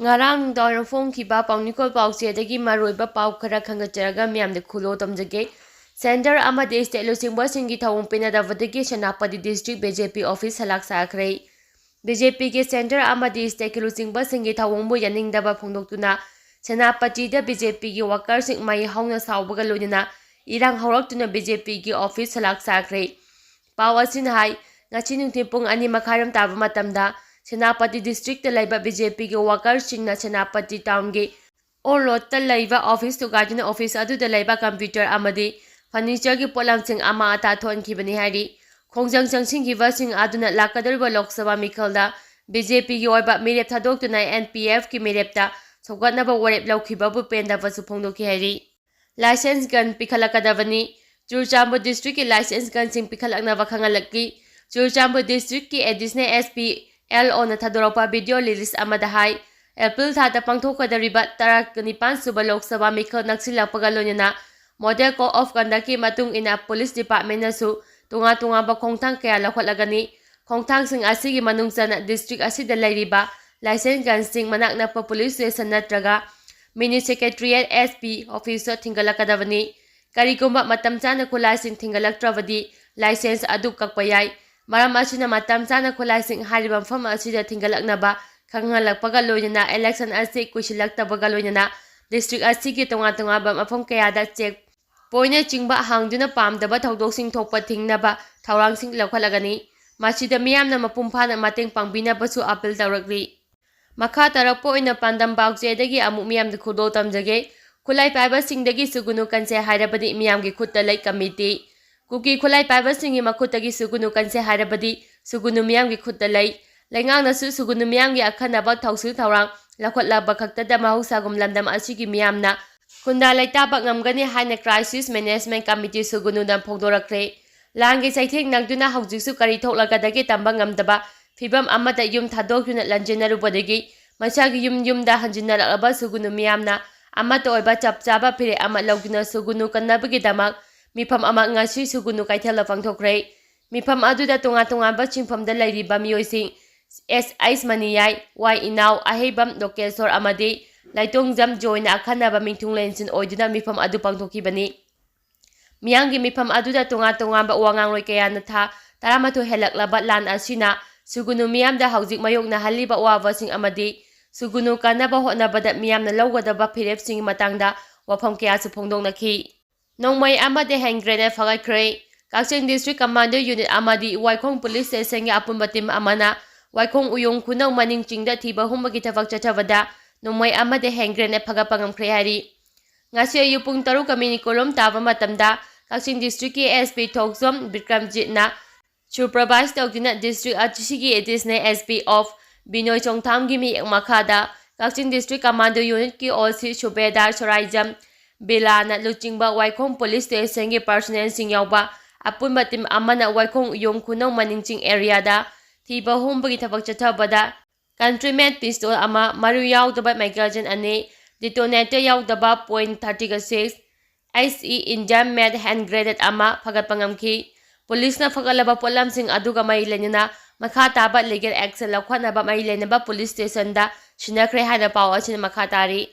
Ngarang dawar phongkiba paunikol pauchedagi maroiba pau khara khangacharaga miyamde khulo tamjage. Center amade State Luchingba singgi thouwong pennadabadagi Senapati District BJP Office Salak sakhre. BJP के Center amade State Luchingba singgi thouwong bu yaningdaba phongdoktuna Senapati da BJP की workers sing mai hauna saubaga loinana irang hawraktuna BJP की Office Salak sakhre. Pau asin hai ngachi nungthi pung ani makharam taba matamda Senapati District laiba BJP के workers singna Senapati town ge or lot laiba office to garden office adu da laiba computer amadi furniture ki polam sing ama ata thon khibani hari khongjang changsing gi wasing aduna lakadar ba lok sabha mikhalda BJP ki oiba mirep thadok tuna NPF ki mirepta sogatna ba warep laukhiba bu penda ba su phongdo ki hari license gun pikhalakadavani Churchambu district ki license gun sing pikhalakna ba khangalaki Churchambu district ki additional SP LO na thadoropa video release amada hai April thada pangthokadariba tarak nipan suba lok sabha mikhal naksilakpaga loinana model code of conduct ki matung ina police department na su tunga ba khongthang kaya lakhatlagani khongthang sing asigi manungchana district asida lairiba license gun sing manak na police station natraga mini secretariat SP officer thingalakadavani karigumba matam chana khulai sing thingalaktrabadi license adu kakpayai maram asina matam chana khulai sing hariba mfam asida thingalaknaba khangalakpaga loinana election asi kuisilaktabaga loinana district asigi tunga ba mafam kayada check point chingba hangduna pamdaba thodok sing thokpa thingnaba thaurang sing lakhalagani masida miyamna mapumphana mateng pangbina basu appeal tawrakri makha tarakpo ina pandam baukjedagi amu miyamda khudo tamjage khulai paiba singdagi sugunu kanse hairabadi miyamgi khutta lai committee kuki khulai paiba singi makhutagi sugunu kanse hairabadi sugunu miyamgi khutta lai laingang nasu sugunu miyamgi akhanaba thausu thaurang lakhotlaba khaktada mahusagum landam asigi miyamna khunda laitaba ngamgani haina crisis management committee sugunu na phongdorakre langi saitheng nagduna haujiksu kari thoklagadagi tamba ngamdaba fibam amada yum thadokuna lanjenarubadagi masagi yumda hanjinaraba sugunu miyamna amata oiba chapchaba phire ama logduna sugunu kannabagi damak mifam ama ngasi sugunu kaithela pangthokre mifam aduda tunga ba chingfamda lairiba miyoising S maniyai Y inaw ahebam dokesor amadi laitongjam joina akhanaba mingthung lensin oiduna mifam adu pangthokibani miyangi mifam aduda tunga ba wangang roi kaya na tha taramatu helaklaba lan asina sugunu miyamda haujik mayokna haliba wawasing amadi sugunu kanaba hotnabada miyamna lawgadaba phirepsing matangda wafam kaya su phongdongnakhi nongmai amade hang grenade phagaikre Kakching district commander unit amadi Waikhong police station ya apunba team amana Waikhong uyong kunang maning chingda thiba humbagi thafak chathavada nongmai amade hang grenade phagapangamkhre hari ngasi ayupung 3 kamini kolom taba matamda Kakching district ki SP Thoksom Bikramjit na supervise tawdina district achigi additional SP of Binoy Chongtham gi mi makhada Kakching district commander unit ki OC Subedar Soraijam Bilana Luchingba Waikhong police station gi personnel sing yawba apunba team amana Waikhong uyong kunang maningching area da thiba humbagi thafak chathabada countryman pistol ama maru yawdaba magazine ane detonator yawdaba .36 ICE Indian made hand grenade ama phagatpangamki police na phagalaba polam sing aduga mai lenina makha taba legal action lakhwanaba mai lenaba police station da shinakre hana paw asin makha tari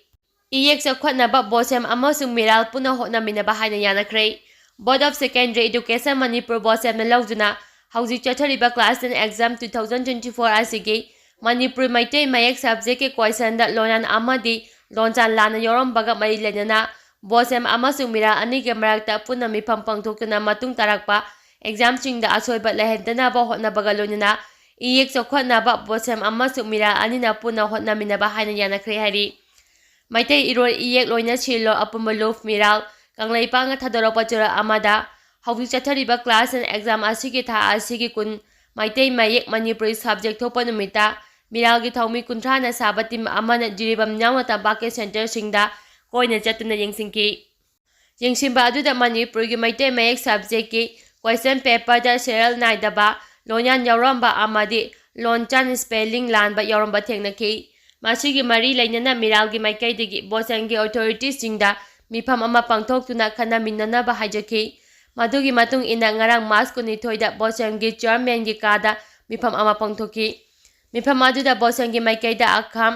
iyek sakhwanaba bosem amasung miral puna hotna minaba haina yanakre Board of Secondary Education Manipur bosem na lawduna hauji chathariba class 10 exam 2024 asigi Manipur maitai mayek subject ke question da lonan amadi lonchan lana yorom baga mai lenana bosem amasung mira ani ke marakta puna mifam pangthokna matung tarakpa exam ching da asoiba lehentana ba hotna baga lonina iyek sakhwana ba bosem amasung mira ani na puna hotna minaba haina yanakre hari maitai irol iyek loina chilo apumalof miral kanglaipa thadoropa chura amada hauji chathariba class and exam asigi tha asigi kun maitai mayek manipuri subject thopa numita miralgi thaumi kunthra na sabatim amana jiribam nyawa tabake center singda koina chatuna yengsingki yengsimba aduda manipurgi maitai mayek subject ki question paper da serial naidaba lonyan yawramba amadi lonchan spelling lanba yawramba thengnaki masigi mari lainana miralgi maikaidagi bosangi authorities singda mifam ama pangthoktuna khana minnanaba haijaki madugi matung ina ngarang mas kuni thoida bosangi chairman gi kada mifam ama pangthoki mifam aduda bosangi maikaida akham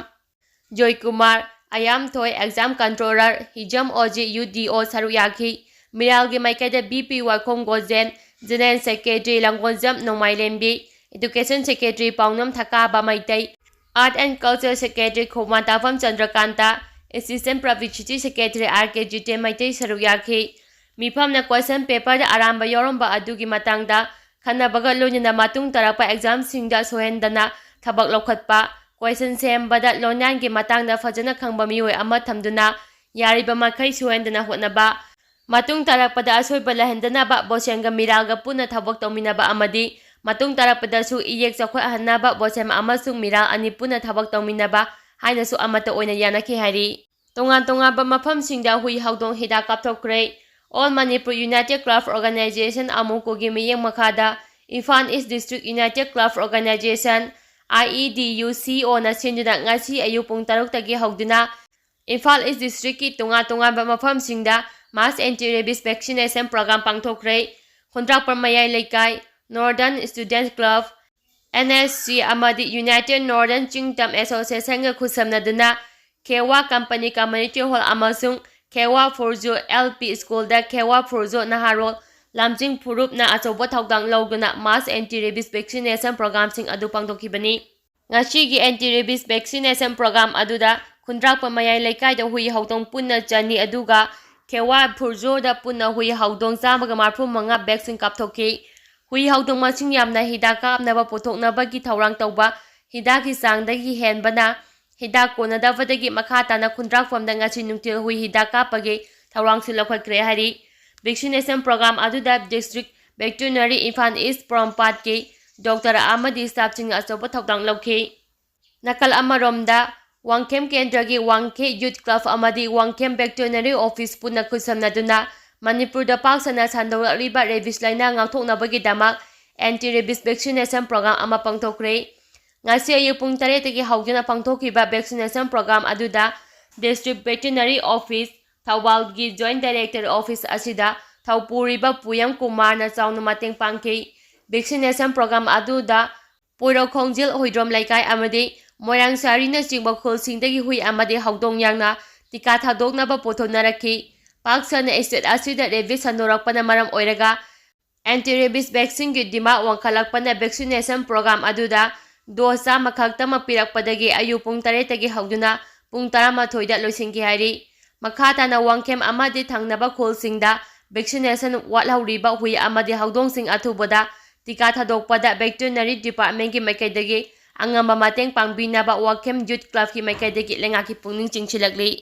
Joy Kumar, Ayam Toy Exam Controller, Hijam Oji UDO Saruyaki, Miralgi Maikada BP Wakom Gozen, General Secretary Langonzam Nomai Lembi, Education Secretary Paunam Thakaba Maitai, Art and Culture Secretary Khomatafam Chandrakanta, Assistant Publicity Secretary RKGT Maitai Saruyaki, Mipamna question paper the Aramba Yoromba Adugi Matangda, Kanabaga Lunina Matung Tarapa exam Singda Sohendana, Tabak Lokatpa, question sembada Lonyangi Matangda Fajana Kambamiwe Amatamduna, Yariba Makai Suhendana Honaba, Matung Tarapada Asoybala Hendanaba, Bosenga Miraga Puna Tabak Dominaba Amadi, Matung Tarapadasu Iyek Sakwa Hanaba, Bosem Amasung Miral Anipuna Tabak Dominaba, Hainasu Amata Oina Yanaki Hari. Tongan Tongaba Mapam Singda Hui Haudong Hida Kaptokre. All Manipur United Club Organization Amukogi Miyeng Makada, Imphal East District United Club Organization, IEDUCO na sinduna ngasi ayupong 6 hauduna, Imphal East District ki tunga-tungaba mafamsingda mass anti-rabies vaccination program pangthokre, Kontrakpar Mayay Leikay, Northern Students Club, NSC amadi United Northern Chingtam Association nga khusamnaduna, Kewa Company Community Hall amasung Kewa Furjo LP School da Kewa Furjo Naharol Lamjing Purup na asobo thawdang lawduna mass anti-rabies vaccination program sing adu pangthokibani. Ngasi gi anti-rabies vaccination program aduda Kontrakpar Mayay Leikay da hui haudong punna chani aduga Kewa Furjo da punna hui haudong 135 vaccine kapthoki. Hui haudong masing yamna hidak kapnaba puthoknabagi thawrang tawba hidaki sangdagi henbana Hidak konadavadagi makhatana Kontrakpamda ngasi nungtil hui hidak kapagi thawrang silakhwatkre hari. Vaccination program aduda District Veterinary Imphal East Prompat ki Dr. Amadi staff sing asobo thawdang lawki. Nakal amaromda Wangkhem Kendragi Wangkhe Youth Club amadi Wangkhem Veterinary Office puna kusamnaduna Manipurda paksana sandawriba rabies laina ngakthoknabagi damak anti-rabies vaccination program ama pangthokre. Ngasi ayupung 3 hauduna pangthokiba vaccination program aduda District Veterinary Office Thawalgi Joint Director Office asida Thawpuriba Puyam Kumar na chauna mateng pangki. Vaccination program aduda Puro Khongjil Hoidrom Laikai amadi Moirang Sari na chingba khulsingdagi hui amadi haudong yangna tika thadoknaba pothonaraki. Paksana estate asida rabies sandorakpana maram oiraga anti-rabies vaccine gi dima wangkhalakpana vaccination program aduda dosa makhaktama pirakpadagi ayupung 3 hauduna pung 12 da loisingki hari. Makhatana Wangkhem amadi thangnaba khulsingda vaccination watlhauriba hui amadi haudongsing athuboda tika thadokpada veterinary department ki maikaidagi angamba mateng pangbinaba Wangkhem Youth Club ki maikaidagi lengaki pungning chingchilakli.